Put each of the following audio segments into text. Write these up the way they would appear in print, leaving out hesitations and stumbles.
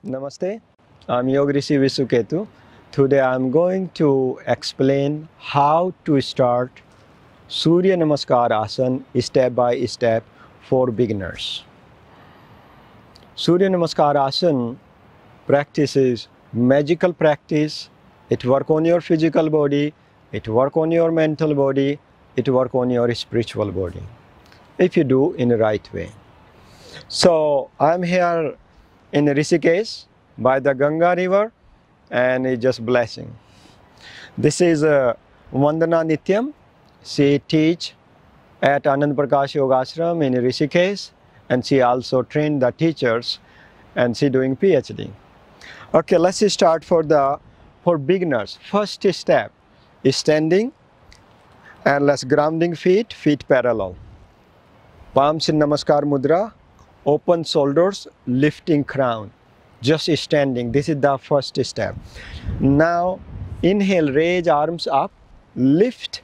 Namaste, I'm Yogrishi Vishvketu. Today I'm going to explain how to start Surya Namaskar Asana step by step for beginners. Surya Namaskar Asana practice is magical practice. It work on your physical body, it work on your mental body, it work on your spiritual body if you do in the right way. So I'm here in Rishikesh by the Ganga river and it's just blessing. This is Vandana Nityam. She teach at Anand Prakash Yoga Ashram in Rishikesh and she also trained the teachers and she doing PhD. Okay, let's start for beginners. First step is standing and let's grounding feet parallel. Palms in Namaskar Mudra, open shoulders, lifting crown. Just standing, this is the first step. Now inhale, raise arms up, lift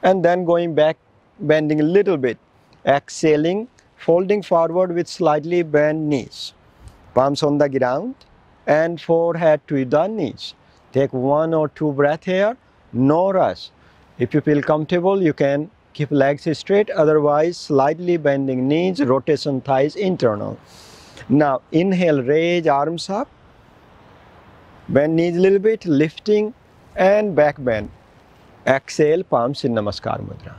and then going back, bending a little bit. Exhaling, folding forward with slightly bent knees. Palms on the ground and forehead to the knees. Take 1 or 2 breaths here, no rush. If you feel comfortable, you can keep legs straight, otherwise slightly bending knees, rotation thighs internal. Now inhale, raise arms up, bend knees a little bit, lifting and back bend. Exhale, palms in Namaskar Mudra.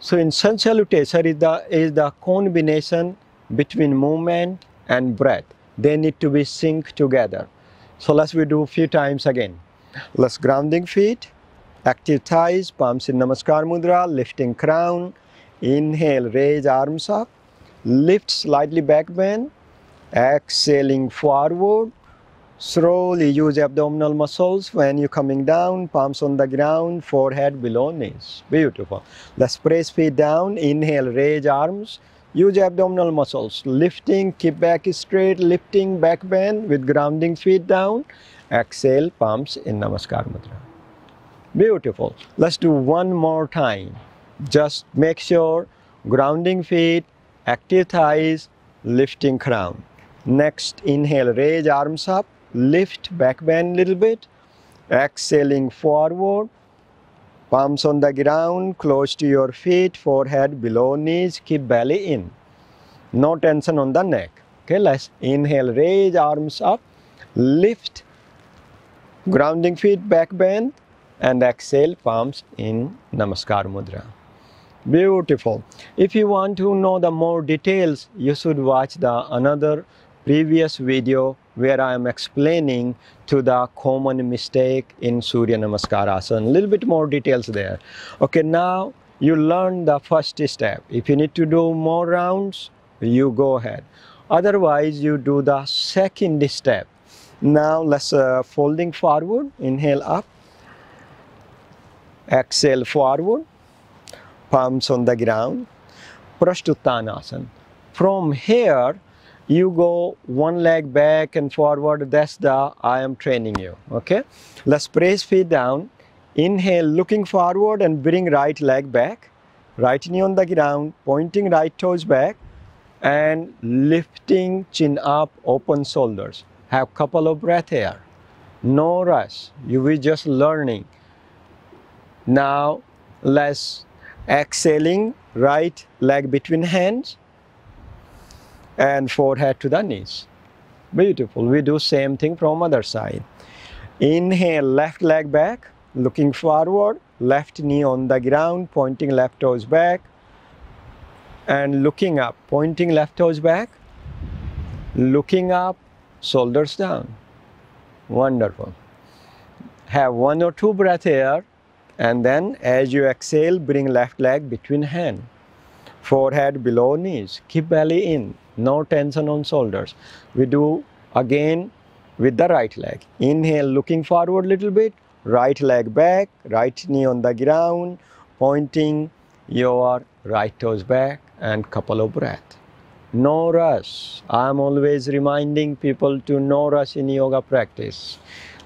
So in Sun Salutation is the combination between movement and breath. They need to be synced together. So let's do a few times again. Let's grounding feet, active thighs, palms in Namaskar Mudra, lifting crown. Inhale, raise arms up, lift slightly back bend, exhaling forward. Slowly use abdominal muscles when you're coming down, palms on the ground, forehead below knees. Beautiful. Let's press feet down, inhale, raise arms, use abdominal muscles, lifting, keep back straight, lifting, back bend with grounding feet down. Exhale, palms in Namaskar Mudra. Beautiful. Let's do one more time. Just make sure grounding feet, active thighs, lifting crown. Next, inhale, raise arms up, lift, back bend a little bit. Exhaling forward, palms on the ground, close to your feet, forehead below knees, keep belly in. No tension on the neck. Okay, let's inhale, raise arms up, lift, grounding feet, back bend, and exhale, palms in Namaskar Mudra. Beautiful. If you want to know the more details, you should watch another previous video where I am explaining to the common mistake in Surya Namaskar Asana. A little bit more details there. Okay, now you learn the first step. If you need to do more rounds, you go ahead. Otherwise, you do the second step. Now let's folding forward, inhale up, exhale forward, palms on the ground, Prasthuttanasana. From here, you go one leg back and forward. That's I am training you. Okay, let's press feet down. Inhale, looking forward and bring right leg back. Right knee on the ground, pointing right toes back and lifting chin up, open shoulders. Have couple of breaths here. No rush. You will just learning. Now let's exhaling, right leg between hands and forehead to the knees. Beautiful. We do same thing from other side. Inhale, left leg back, looking forward, left knee on the ground, pointing left toes back and looking up, pointing left toes back, looking up, shoulders down. Wonderful. Have 1 or 2 breaths here and then as you exhale, bring left leg between hands. Forehead below knees, keep belly in, no tension on shoulders. We do again with the right leg. Inhale, looking forward a little bit, right leg back, right knee on the ground, pointing your right toes back and couple of breaths. No rush. I am always reminding people to no rush in yoga practice.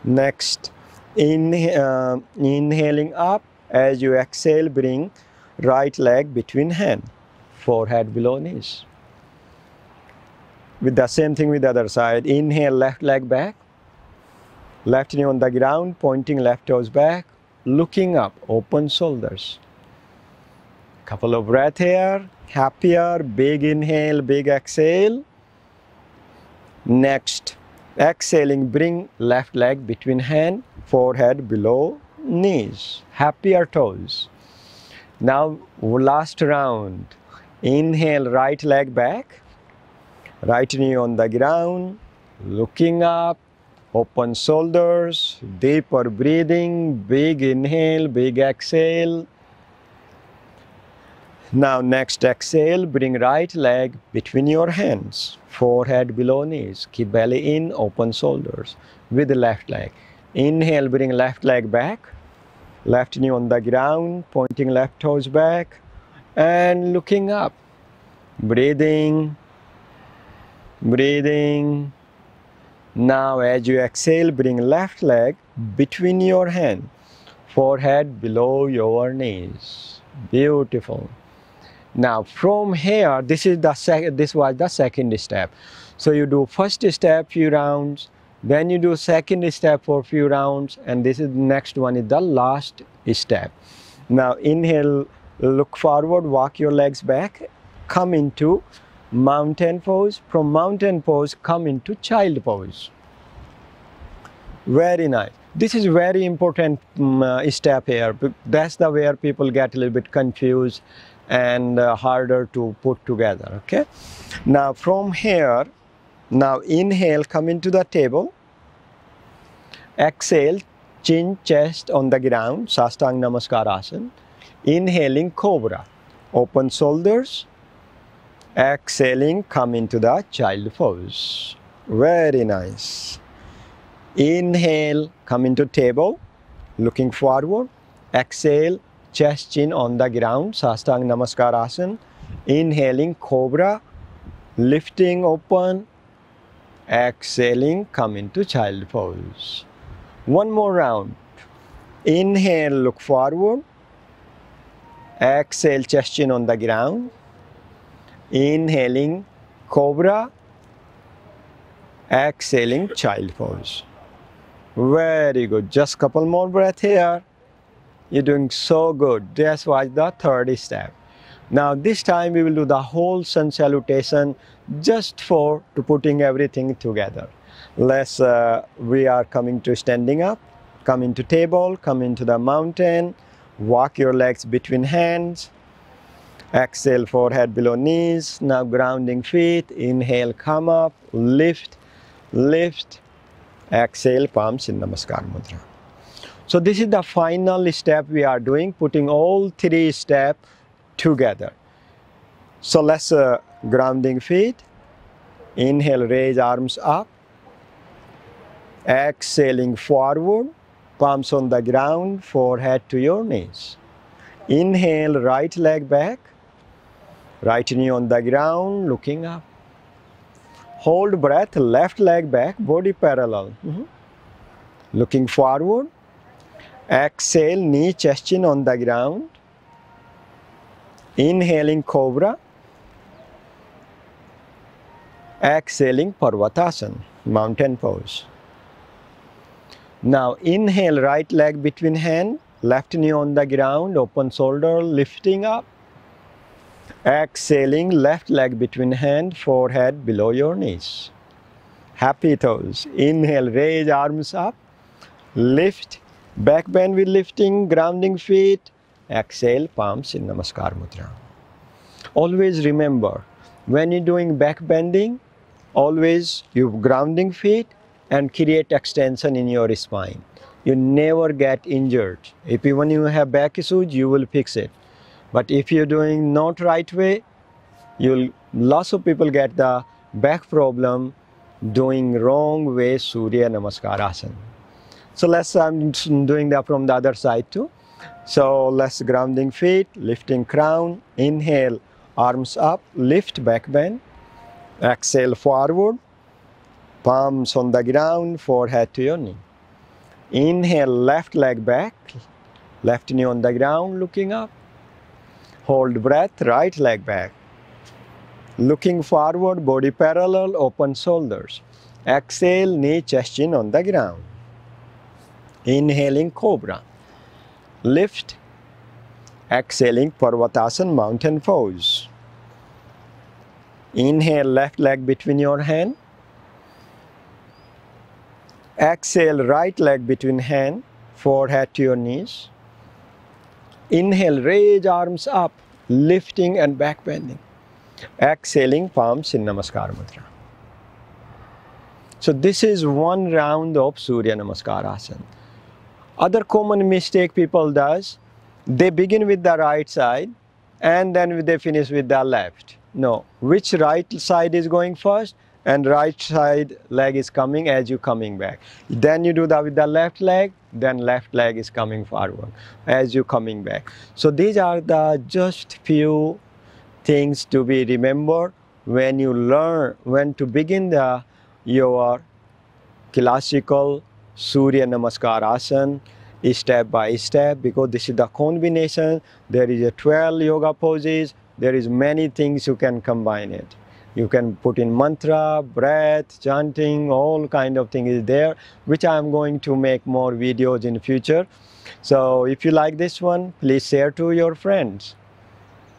Next, inhaling up, as you exhale, bring right leg between hands. Forehead below knees. With the same thing with the other side. Inhale, left leg back. Left knee on the ground, pointing left toes back. Looking up, open shoulders. Couple of breath here. Happier, big inhale, big exhale. Next, exhaling, bring left leg between hand, forehead below knees. Happier toes. Now, last round. Inhale, right leg back. Right knee on the ground, looking up, open shoulders, deeper breathing, big inhale, big exhale. Now next exhale, bring right leg between your hands, forehead below knees. Keep belly in, open shoulders with the left leg. Inhale, bring left leg back, left knee on the ground, pointing left toes back and looking up. Breathing. Breathing. Now as you exhale, bring left leg between your hands, forehead below your knees. Beautiful. Now from here, this was the second step. So you do first step few rounds, then you do second step for few rounds, and this is the next one is the last step. Now inhale, look forward, walk your legs back, come into mountain pose. From mountain pose, come into child pose. Very nice. This is very important step here. That's the where people get a little bit confused and harder to put together. Okay. Now from here, now inhale, come into the table. Exhale, chin, chest on the ground, Sahtang Namaskar Asana. Inhaling, Cobra. Open shoulders. Exhaling, come into the child pose. Very nice. Inhale, come into table, looking forward. Exhale, chest, chin on the ground, Sahtang Namaskar Asana. Inhaling, Cobra, lifting open. Exhaling, come into child pose. One more round. Inhale, look forward. Exhale, chest, chin on the ground. Inhaling, Cobra. Exhaling, child pose. Very good. Just couple more breath here. You're doing so good. This was the third step. Now this time we will do the whole sun salutation just to putting everything together. We are coming to standing up, come into table, come into the mountain, walk your legs between hands. Exhale, forehead below knees. Now grounding feet. Inhale, come up, lift, lift. Exhale, palms in Namaskar Mudra. So this is the final step we are doing, putting all three steps together. So let's grounding feet. Inhale, raise arms up. Exhaling forward, palms on the ground, forehead to your knees. Inhale, right leg back. Right knee on the ground, looking up. Hold breath, left leg back, body parallel. Looking forward. Exhale, knee, chest, chin on the ground. Inhaling, Cobra. Exhaling, Parvatasana, mountain pose. Now inhale, right leg between hand, left knee on the ground, open shoulder, lifting up. Exhaling, left leg between hand, forehead below your knees. Happy toes. Inhale, raise arms up, lift, back bend with lifting, grounding feet. Exhale, palms in Namaskar Mudra. Always remember, when you're doing back bending, always you grounding feet and create extension in your spine. You never get injured. If even you have back issues, you will fix it. But if you're doing not right way, lots of people get the back problem doing wrong way Surya Namaskar Asana. So I'm doing that from the other side too. So let's grounding feet, lifting crown, inhale, arms up, lift, back bend. Exhale forward, palms on the ground, forehead to your knee. Inhale, left leg back, left knee on the ground, looking up. Hold breath, right leg back. Looking forward, body parallel, open shoulders. Exhale, knee, chest, chin on the ground. Inhaling Cobra. Lift. Exhaling Parvatasana, mountain pose. Inhale, left leg between your hand. Exhale, right leg between hand, forehead to your knees. Inhale, raise arms up, lifting and back bending. Exhaling, palms in Namaskar Mudra. So this is one round of Surya Namaskar Asana. Other common mistake people does, they begin with the right side and then they finish with the left. No, which right side is going first and right side leg is coming as you coming back. Then you do that with the left leg, then left leg is coming forward as you coming back. So these are the just few things to be remembered when you learn, when to begin your classical Surya Namaskar Asana step by step, because this is the combination. There is a 12 yoga poses. There is many things you can combine it. You can put in mantra, breath, chanting, all kind of things is there, which I am going to make more videos in future. So if you like this one, please share to your friends.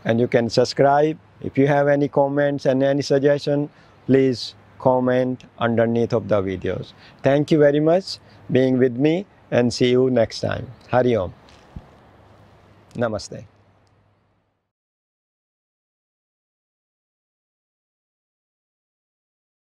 And you can subscribe. If you have any comments and any suggestion, please comment underneath of the videos. Thank you very much being with me, and see you next time. Hari Om. Namaste.